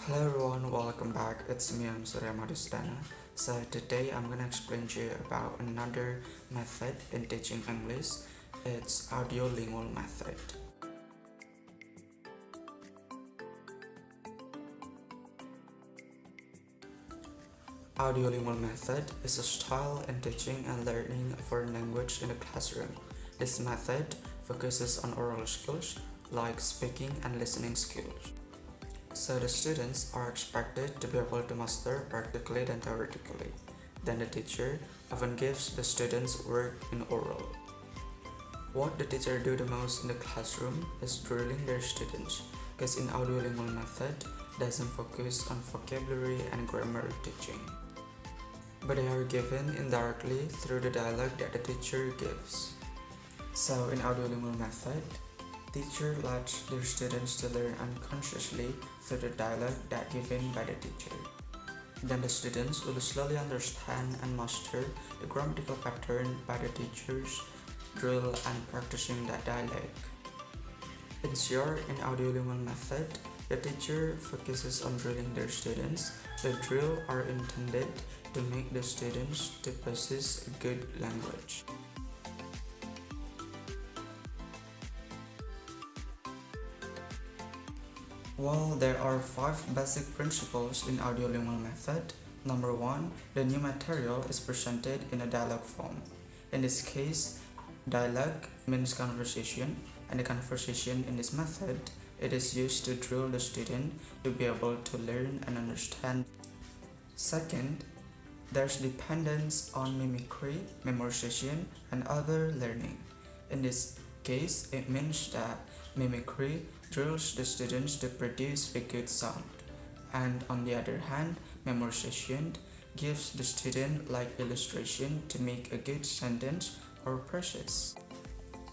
Hello everyone, welcome back. It's me, I'm Surya Madhusudana. So today I'm gonna explain to you about another method in teaching English. It's audio-lingual method. Audio-lingual method is a style in teaching and learning foreign language in the classroom. This method focuses on oral skills like speaking and listening skills. So the students are expected to be able to master practically than theoretically. Then the teacher often gives the students work in oral. What the teacher do the most in the classroom is drilling their students, because in audio-lingual method doesn't focus on vocabulary and grammar teaching, but they are given indirectly through the dialogue that the teacher gives. So in audio-lingual method, teacher lets their students to learn unconsciously through the dialogue that given by the teacher. Then the students will slowly understand and master the grammatical pattern by the teacher's drill and practicing that dialogue. In short, in audio-lingual method, the teacher focuses on drilling their students. The drill are intended to make the students to possess a good language. Well, there are 5 basic principles in audio-lingual method. Number 1, the new material is presented in a dialogue form. In this case, dialogue means conversation, and the conversation in this method, it is used to drill the student to be able to learn and understand. Second, there's dependence on mimicry, memorization, and other learning. In this case, it means that mimicry drills the students to produce a good sound, and on the other hand, memorization gives the student like illustration to make a good sentence or process.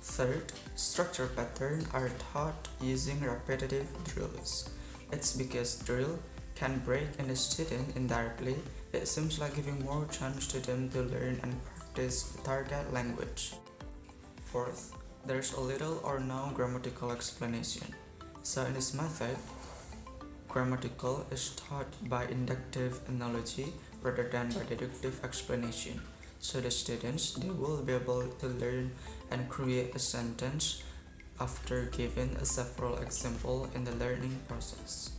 Third, structure patterns are taught using repetitive drills. It's because drill can break in the student indirectly, it seems like giving more chance to them to learn and practice the target language. Fourth, there's a little or no grammatical explanation. So in this method, grammatical is taught by inductive analogy rather than by deductive explanation. So the students, they will be able to learn and create a sentence after giving a several example in the learning process.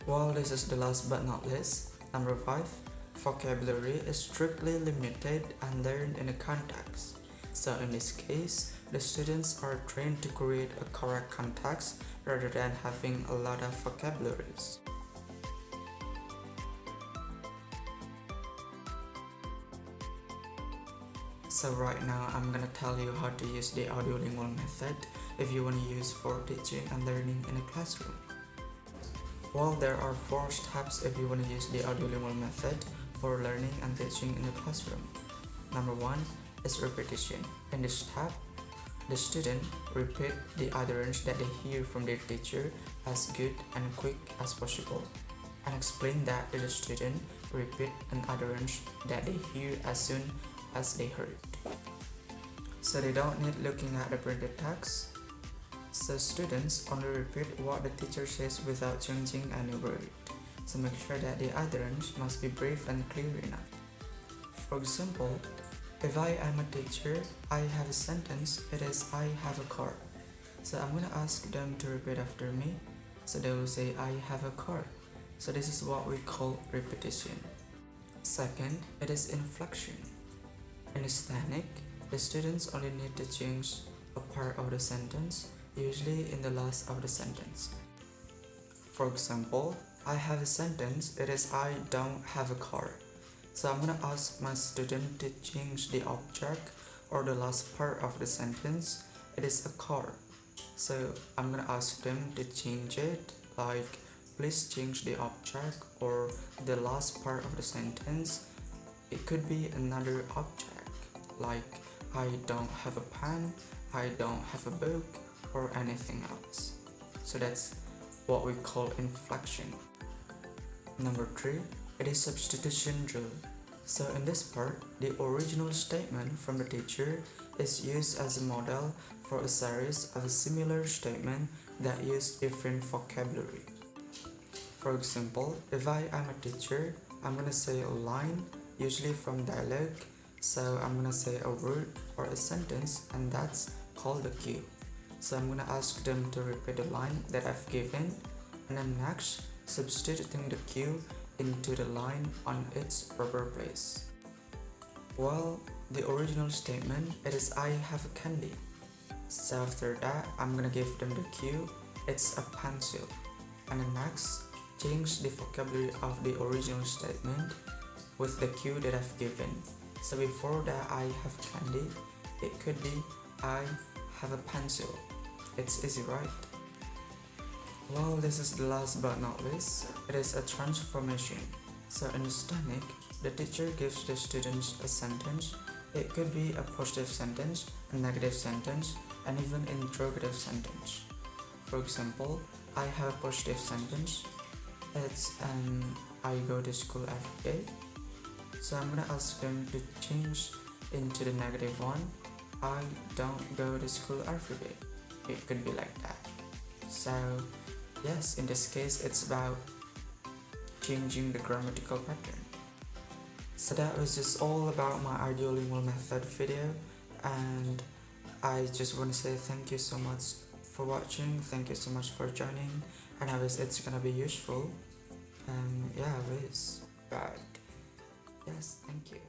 Well, this is the last but not least. Number 5, vocabulary is strictly limited and learned in a context. So in this case, the students are trained to create a correct context rather than having a lot of vocabularies. So right now I'm gonna tell you how to use the audio-lingual method if you want to use for teaching and learning in a classroom. Well, there are 4 steps if you want to use the audio-lingual method for learning and teaching in the classroom. Number 1 is repetition. In this step, the student repeat the utterance that they hear from their teacher as good and quick as possible, and explain that to the student repeat an utterance that they hear as soon as they heard. So they don't need looking at the printed text. So students only repeat what the teacher says without changing any word. So make sure that the utterance must be brief and clear enough. For example, if I am a teacher, I have a sentence, it is I have a car. So I'm gonna ask them to repeat after me. So they will say I have a car. So this is what we call repetition. Second, it is inflection. In this technique, the students only need to change a part of the sentence, usually in the last of the sentence. For example, I have a sentence, it is I don't have a car. So I'm gonna ask my student to change the object or the last part of the sentence, it is a car. So I'm gonna ask them to change it, like please change the object or the last part of the sentence. It could be another object, like I don't have a pen, I don't have a book, or anything else. So that's what we call inflection. Number 3, it is substitution drill. So in this part, the original statement from the teacher is used as a model for a series of similar statements that use different vocabulary. For example, if I am a teacher, I'm gonna say a line, usually from dialogue. So I'm gonna say a word or a sentence, and that's called a cue. So I'm gonna ask them to repeat the line that I've given, and then next, substituting the cue into the line on its proper place. Well, the original statement, it is I have a candy. So after that, I'm gonna give them the cue, it's a pencil. And then next, change the vocabulary of the original statement with the cue that I've given. So before that I have candy, it could be I have a pencil. It's easy, right? Well, this is the last but not least. It is a transformation. So in Stanic, the teacher gives the students a sentence. It could be a positive sentence, a negative sentence, and even interrogative sentence. For example, I have a positive sentence. It's I go to school every day. So I'm gonna ask them to change into the negative one. I don't go to school every day. It could be like that. So yes, in this case, it's about changing the grammatical pattern. So that was just all about my Audio-Lingual method video, and I just want to say thank you so much for watching. Thank you so much for joining, and I wish it's gonna be useful. Yeah, I wish. But yes, thank you.